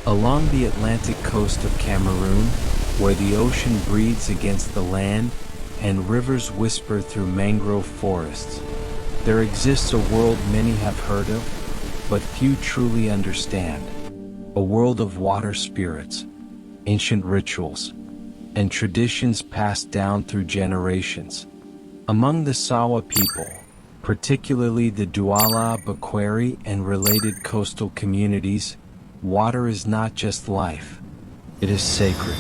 Along the Atlantic coast of Cameroon, where the ocean breathes against the land and rivers whisper through mangrove forests, there exists a world many have heard of, but few truly understand. A world of water spirits, ancient rituals, and traditions passed down through generations. Among the Sawa people, particularly the Douala, Bakweri, and related coastal communities, water is not just life, it is sacred.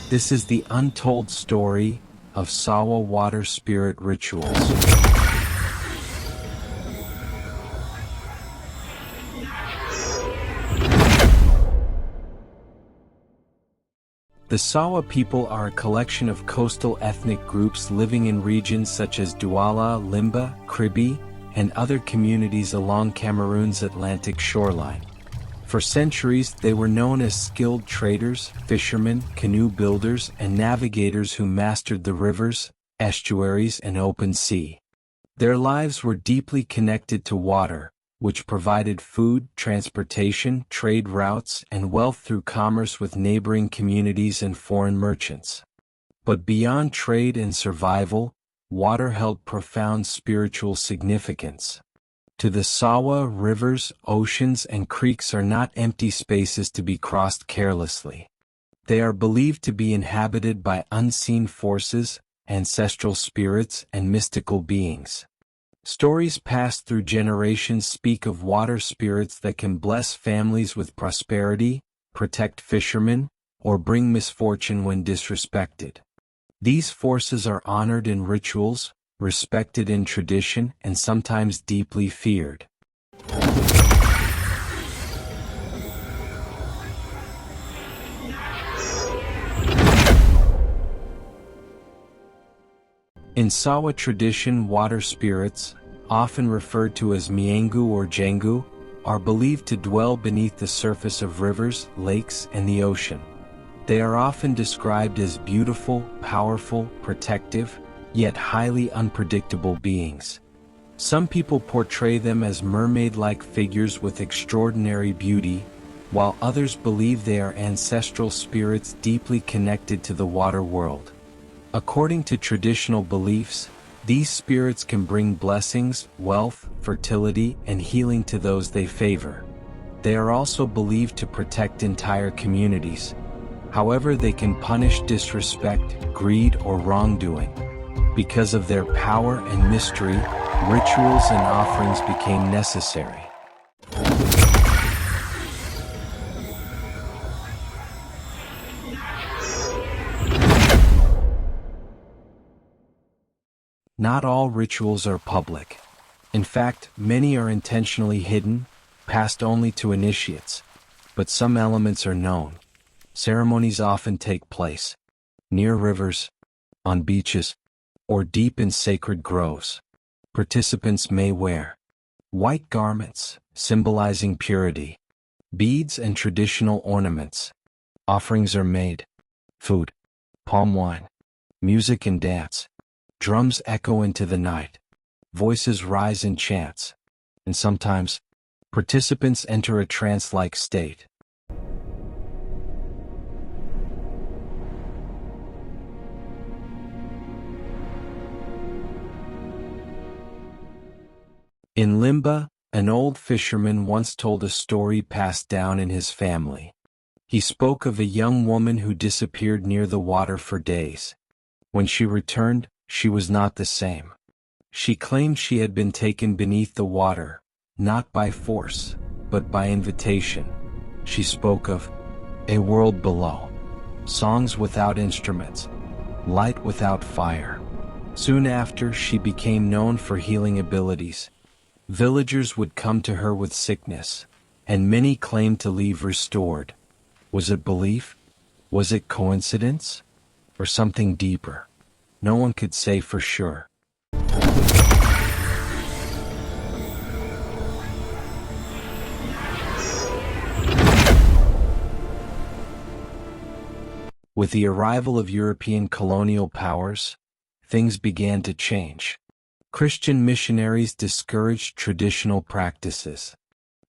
This is the untold story of Sawa water spirit rituals. The Sawa people are a collection of coastal ethnic groups living in regions such as Douala, Limba, Kribi, and other communities along Cameroon's Atlantic shoreline. For centuries, they were known as skilled traders, fishermen, canoe builders, and navigators who mastered the rivers, estuaries, and open sea. Their lives were deeply connected to water, which provided food, transportation, trade routes, and wealth through commerce with neighboring communities and foreign merchants. But beyond trade and survival, water held profound spiritual significance. To the Sawa, rivers, oceans, and creeks are not empty spaces to be crossed carelessly. They are believed to be inhabited by unseen forces, ancestral spirits, and mystical beings. Stories passed through generations speak of water spirits that can bless families with prosperity, protect fishermen, or bring misfortune when disrespected. These forces are honored in rituals, respected in tradition, and sometimes deeply feared. In Sawa tradition, water spirits, often referred to as Miengu or Jengu, are believed to dwell beneath the surface of rivers, lakes, and the ocean. They are often described as beautiful, powerful, protective, yet highly unpredictable beings. Some people portray them as mermaid-like figures with extraordinary beauty, while others believe they are ancestral spirits deeply connected to the water world. According to traditional beliefs, these spirits can bring blessings, wealth, fertility, and healing to those they favor. They are also believed to protect entire communities. However, they can punish disrespect, greed, or wrongdoing. Because of their power and mystery, rituals and offerings became necessary. Not all rituals are public. In fact, many are intentionally hidden, passed only to initiates. But some elements are known. Ceremonies often take place near rivers, on beaches, or deep in sacred groves. Participants may wear white garments, symbolizing purity, beads and traditional ornaments. Offerings are made, food, palm wine, music and dance. Drums echo into the night, voices rise in chants, and sometimes, participants enter a trance-like state. In Limba, an old fisherman once told a story passed down in his family. He spoke of a young woman who disappeared near the water for days. When she returned, she was not the same. She claimed she had been taken beneath the water, not by force, but by invitation. She spoke of a world below, songs without instruments, light without fire. Soon after, she became known for healing abilities. Villagers would come to her with sickness, and many claimed to leave restored. Was it belief? Was it coincidence? Or something deeper? No one could say for sure. With the arrival of European colonial powers, things began to change. Christian missionaries discouraged traditional practices.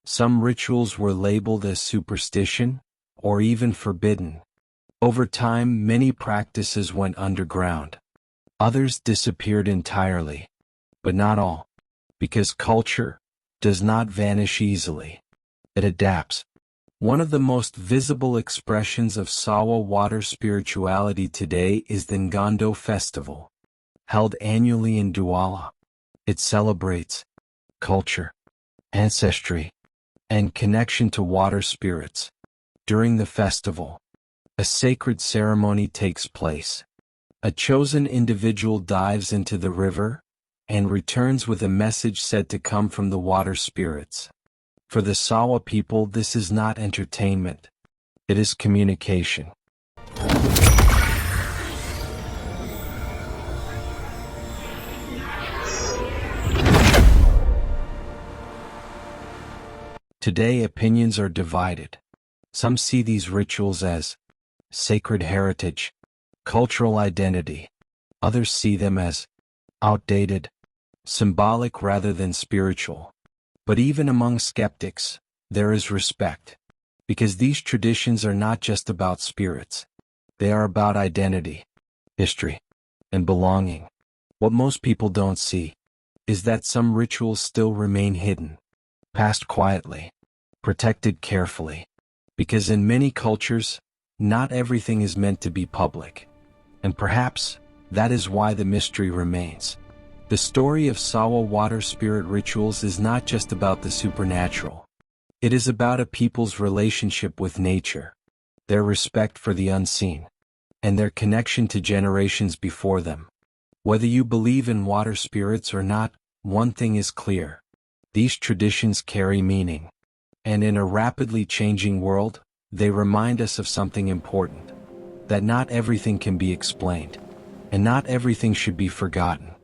Some rituals were labeled as superstition, or even forbidden. Over time, many practices went underground. Others disappeared entirely. But not all. Because culture does not vanish easily. It adapts. One of the most visible expressions of Sawa water spirituality today is the Ngondo Festival, held annually in Douala. It celebrates culture, ancestry, and connection to water spirits. During the festival, a sacred ceremony takes place. A chosen individual dives into the river and returns with a message said to come from the water spirits. For the Sawa people, this is not entertainment. It is communication. Today, opinions are divided. Some see these rituals as sacred heritage, cultural identity. Others see them as outdated, symbolic rather than spiritual. But even among skeptics, there is respect. Because these traditions are not just about spirits. They are about identity, history, and belonging. What most people don't see is that some rituals still remain hidden, passed quietly, protected carefully. Because in many cultures, not everything is meant to be public. And perhaps that is why the mystery remains. The story of Sawa water spirit rituals is not just about the supernatural. It is about a people's relationship with nature, their respect for the unseen, and their connection to generations before them. Whether you believe in water spirits or not, one thing is clear. These traditions carry meaning. And in a rapidly changing world, they remind us of something important. That not everything can be explained. And not everything should be forgotten.